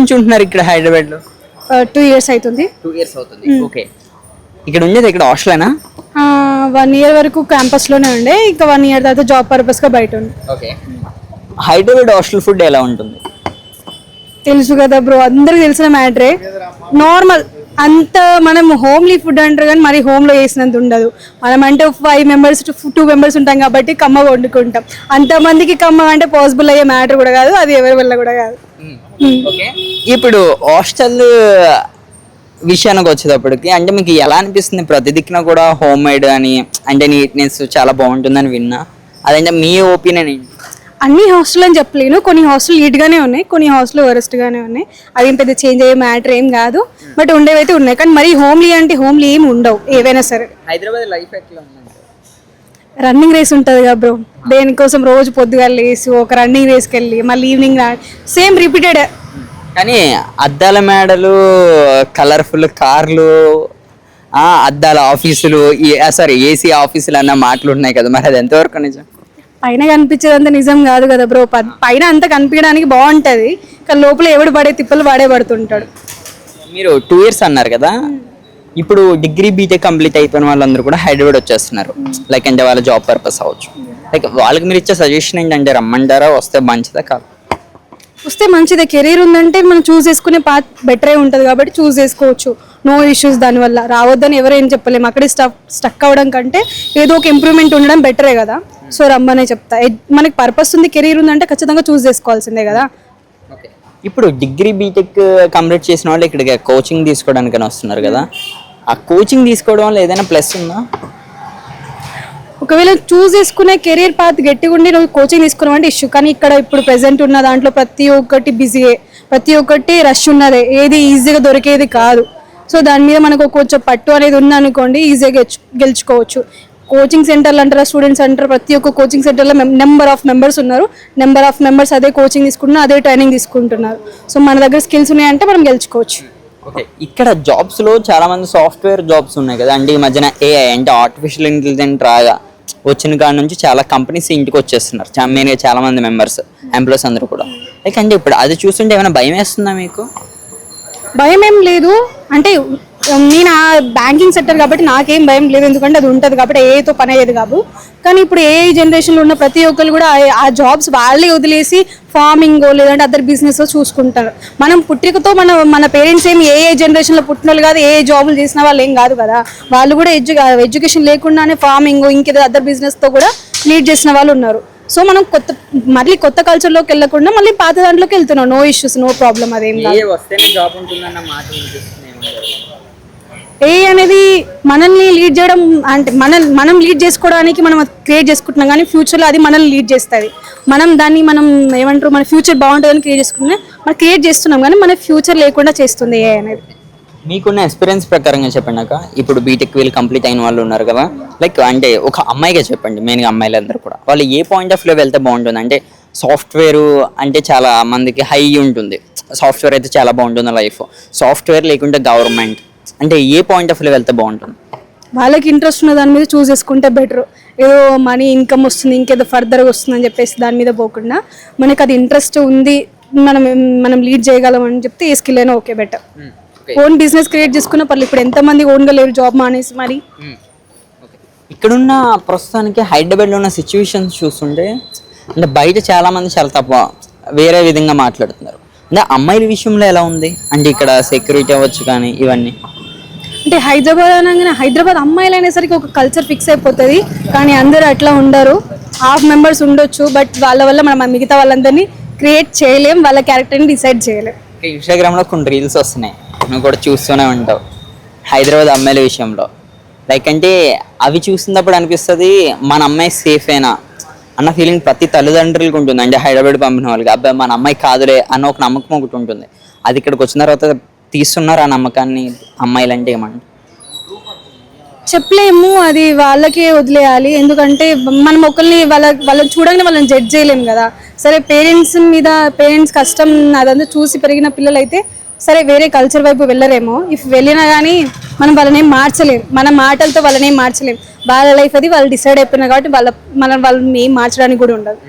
నుంచి ఉంటున్నారు ఇక్కడ హైదరాబాద్ లో? 2 years అవుతుంది. 2 years అవుతుంది. ఓకే. ఇక్కడ ఉండేది ఇక్కడ హాస్టలేనా? 1 year వరకు క్యాంపస్ లోనే ఉండే, ఇంకా 1 year తర్వాత జాబ్ పర్పస్ గా బయట ఉంది. ఓకే. హైదరాబాద్ హాస్టల్ ఫుడ్ ఎలా ఉంటుంది? తెలుసు కదా బ్రో, అందరికి తెలిసిన మ్యాటరే. నార్మల్ అంత మనం హోమ్లీ ఫుడ్ అంటారు కానీ మరి హోమ్ లో చేసినంత ఉండదు. మనం అంటే 5 members to 2 members ఉంటాం కాబట్టి కమ్మగా వండుకుంటాం. అంతమందికి కమ్మ అంటే పాసిబుల్ అయ్యే మ్యాటర్ కూడా కాదు, అది ఎవరి వల్ల కూడా కాదు. ఇప్పుడు హాస్టల్ విషయానికి వచ్చేటప్పటికి అంటే మీకు ఎలా అనిపిస్తుంది? ప్రతి దిక్కున కూడా హోమ్ మేడ్ అని అంటే నీట్నెస్ చాలా బాగుంటుందని విన్నా, అదంటే మీ ఒపీనియన్ ఏంటి? అన్ని హాస్టల్ అని చెప్పలేను, కొన్ని హాస్టల్ నీట్ గానే ఉన్నాయి, కొన్ని హాస్టల్ వరస్ట్ గానే ఉన్నాయి. అదేం పెద్ద చేంజ్ అయ్యే మ్యాటర్ ఏం కాదు, బట్ ఉండేవైతే ఉన్నాయి. కానీ మరి హోమ్లీ అంటే హోమ్లీ ఏమి ఉండవు ఏవైనా సరే. హైదరాబాద్ లైఫ్ ఎట్లా ఉందంటే రన్నింగ్ రేస్ ఉంటుంది కదా బ్రో, దేనికోసం రోజు పొద్దుగా లేసి ఒక రన్నింగ్ రేస్కి వెళ్ళి మళ్ళీ ఈవినింగ్ సేమ్ రిపీటెడ్. కానీ అద్దాల మేడలు, కలర్ఫుల్ కార్లు, అద్దాల ఆఫీసులు, సారీ ఏసీ ఆఫీసులు అన్న మాటలు ఉన్నాయి కదా, మరి అది ఎంతవరకు నిజం? పైన కనిపించేదంతా నిజం కాదు కదా బ్రో. పైన అంతా కనిపించడానికి బాగుంటది, కానీ లోపల ఎవడు పడే తిప్పలు వాడే పడుతుంటాడు. మీరు 2 years అన్నారు కదా, ఇప్పుడు డిగ్రీ బీటెక్ కంప్లీట్ అయిపోయిన వాళ్ళందరూ కూడా హైదరాబాద్ వచ్చేస్తున్నారు. లైక్ అంటే వాళ్ళ జాబ్ పర్పస్ అవ్వచ్చు. లైక్ వాళ్ళకి మీరు ఇచ్చే సజెషన్ ఏంటంటే రమ్మంటారా, వస్తే మంచిదా కాదు? వస్తే మంచిదే. కెరీర్ ఉందంటే మనం చూస్ చేసుకునే పాత్ బెటరే ఉంటుంది కాబట్టి చూస్ చేసుకోవచ్చు, నో ఇష్యూస్. దానివల్ల రావద్దని ఎవరేం చెప్పలేము. అక్కడే స్టక్ అవ్వడం కంటే ఏదో ఒక ఇంప్రూవ్మెంట్ ఉండడం బెటరే కదా. సో రమ్మనే చెప్తా. మనకి పర్పస్ ఉంది, కెరీర్ ఉందంటే ఖచ్చితంగా చూస్ చేసుకోవాల్సిందే కదా. ఇప్పుడు డిగ్రీ బీటెక్ కంప్లీట్ చేసిన వాళ్ళు ఇక్కడ కోచింగ్ తీసుకోవడానికని వస్తున్నారు కదా, ఆ కోచింగ్ తీసుకోవడం వల్ల ఏదైనా ప్లస్ ఉందా? ఒకవేళ చూస్ చేసుకునే కెరీర్ పాత్ గట్టిగా ఉండి నువ్వు కోచింగ్ తీసుకున్నావు అంటే ఇష్యూ. కానీ ఇక్కడ ఇప్పుడు ప్రెసెంట్ ఉన్న దాంట్లో ప్రతి ఒక్కటి బిజీయే, ప్రతి ఒక్కటి రష్ ఉన్నదే, ఏది ఈజీగా దొరికేది కాదు. సో దాని మీద మనకు కొంచెం పట్టు అనేది ఉందనుకోండి, ఈజీగా గెలుచుకోవచ్చు. కోచింగ్ సెంటర్లు అంటారా, స్టూడెంట్స్ అంటారు, ప్రతి ఒక్క కోచింగ్ సెంటర్లో నెంబర్ ఆఫ్ మెంబర్స్ ఉన్నారు. నెంబర్ ఆఫ్ మెంబర్స్ అదే కోచింగ్ తీసుకుంటున్నారు, అదే ట్రైనింగ్ తీసుకుంటున్నారు. సో మన దగ్గర స్కిల్స్ ఉన్నాయంటే మనం గెలుచుకోవచ్చు. ఓకే. ఇక్కడ జాబ్స్ లో చాలా మంది సాఫ్ట్వేర్ జాబ్స్ ఉన్నాయి కదా, అంటే ఈ మధ్యన ఏఐ అంటే ఆర్టిఫిషియల్ ఇంటెలిజెంట్ రాగా వచ్చిన కాడ నుంచి చాలా కంపెనీస్ ఇంటికి వచ్చేస్తున్నారు, మెయిన్గా చాలా మంది మెంబర్స్ ఎంప్లాయీస్ అందరూ కూడా. లైక్ అంటే ఇప్పుడు అది చూస్తుంటే ఏమైనా భయం వేస్తుందా మీకు? భయం ఏం లేదు, అంటే నేను ఆ బ్యాంకింగ్ సెక్టర్ కాబట్టి నాకేం భయం లేదు, ఎందుకంటే అది ఉంటుంది కాబట్టి ఏతో పని అయ్యేది కాదు. కానీ ఇప్పుడు ఏ జనరేషన్లో ఉన్న ప్రతి ఒక్కరు కూడా ఆ జాబ్స్ వాళ్ళే వదిలేసి ఫార్మింగ్ లేదంటే అదర్ బిజినెస్ చూసుకుంటారు. మనం పుట్టికతో మన పేరెంట్స్ ఏమి ఏ జనరేషన్లో పుట్టిన వాళ్ళు కాదు, ఏ జాబులు చేసిన వాళ్ళు ఏం కాదు కదా. వాళ్ళు కూడా ఎడ్యుకేషన్ లేకుండానే ఫార్మింగ్ ఇంకేదో అదర్ బిజినెస్తో కూడా లీడ్ చేసిన వాళ్ళు ఉన్నారు. సో మనం మళ్ళీ కొత్త కల్చర్లోకి వెళ్ళకుండా మళ్ళీ పాత దాంట్లోకి వెళ్తున్నాం. No issues, no problem. అదేం కాదు. ఏ అనేది మనల్ని లీడ్ చేయడం అంటే మనం లీడ్ చేసుకోవడానికి మనం క్రియేట్ చేసుకుంటున్నాం, కానీ ఫ్యూచర్లో అది మనల్ని లీడ్ చేస్తుంది. మనం ఏమంటారు, మన ఫ్యూచర్ బాగుంటుందని క్రియేట్ చేస్తున్నాం, కానీ మన ఫ్యూచర్ లేకుండా చేస్తుంది ఏ అనేది. మీకున్న ఎక్స్పీరియన్స్ ప్రకారంగా చెప్పండి అక్క. ఇప్పుడు బీటెక్ వీళ్ళు కంప్లీట్ అయిన వాళ్ళు ఉన్నారు కదా, లైక్ అంటే ఒక అమ్మాయిగా చెప్పండి, మెయిన్గా అమ్మాయిలందరూ కూడా వాళ్ళు ఏ పాయింట్ ఆఫ్ వ్యూ వెళ్తే బాగుంటుంది? అంటే సాఫ్ట్వేర్ అంటే చాలా మందికి హై ఉంటుంది, సాఫ్ట్వేర్ అయితే చాలా బాగుంటుంది లైఫ్. సాఫ్ట్వేర్ లేకుంటే గవర్నమెంట్, అంటే ఏ పాయింట్ ఆఫ్ వ్యూ వెళ్తే బాగుంటుంది? వాళ్ళకి ఇంట్రెస్ట్ ఉన్న దాని మీద చూస్ చేసుకుంటే బెటర్. ఏదో మనీ ఇన్కమ్ వస్తుంది, ఇంకేదో ఫర్దర్గా వస్తుంది అని చెప్పేసి దాని మీద పోకుండా మనకి అది ఇంట్రెస్ట్ ఉంది, మనం లీడ్ చేయగలం అని చెప్తే ఏ స్కిల్ అయినా okay, better. Own business create చేసుకున్న పర్లేదు. ఇప్పుడు ఎంతమంది ఓన్గా లేరు జాబ్ మానేసి మరి. ఇక్కడున్న ప్రస్తుతానికి హైదరాబాద్లో ఉన్న సిచ్యువేషన్స్ చూస్తుంటే అంటే బయట చాలా మంది చాలా తప్ప వేరే విధంగా మాట్లాడుతున్నారు. అంటే అమ్మాయిల విషయంలో ఎలా ఉంది అంటే ఇక్కడ సెక్యూరిటీ అవ్వచ్చు కానీ ఇవన్నీ? అంటే హైదరాబాద్ అనగానే హైదరాబాద్ అమ్మాయిలు అనేసరికి ఒక కల్చర్ ఫిక్స్ అయిపోతుంది, కానీ అందరూ అట్లా ఉండరు. హాఫ్ మెంబర్స్ ఉండొచ్చు, బట్ వాళ్ళ వల్ల మనం మిగతా వాళ్ళందరినీ క్రియేట్ చేయలేం, వాళ్ళ క్యారెక్టర్ని డిసైడ్ చేయలేం. ఇన్స్టాగ్రామ్లో కొన్ని రీల్స్ వస్తున్నాయి, నువ్వు కూడా చూస్తూనే ఉంటావు హైదరాబాద్ అమ్మాయిల విషయంలో. లైక్ అంటే అవి చూసినప్పుడు అనిపిస్తుంది మన అమ్మాయి సేఫేనా అన్న ఫీలింగ్ ప్రతి తల్లిదండ్రులకు ఉంటుంది. అంటే హైదరాబాద్ పంపిన వాళ్ళకి అబ్బాయి మన అమ్మాయి కాదులే అన్న ఒక నమ్మకం ఒకటి ఉంటుంది. అది ఇక్కడికి వచ్చిన తర్వాత తీస్తున్నారు ఆ నమ్మకాన్ని అమ్మాయిలు అంటే ఏమంటే చెప్పలేము, అది వాళ్ళకే వదిలేయాలి. ఎందుకంటే మనం ఒకరిని వాళ్ళని చూడగానే వాళ్ళని జడ్జ్ చేయలేము కదా. సరే పేరెంట్స్ కష్టం అదంతా చూసి పెరిగిన పిల్లలు అయితే సరే వేరే కల్చర్ వైపు వెళ్ళరేమో. ఇఫ్ వెళ్ళినా కానీ మనం వాళ్ళని ఏం మార్చలేము, మన మాటలతో వాళ్ళని ఏం మార్చలేము. వాళ్ళ లైఫ్ అది వాళ్ళు డిసైడ్ అయిపోయినా కాబట్టి వాళ్ళని ఏం మార్చడానికి కూడా ఉండదు.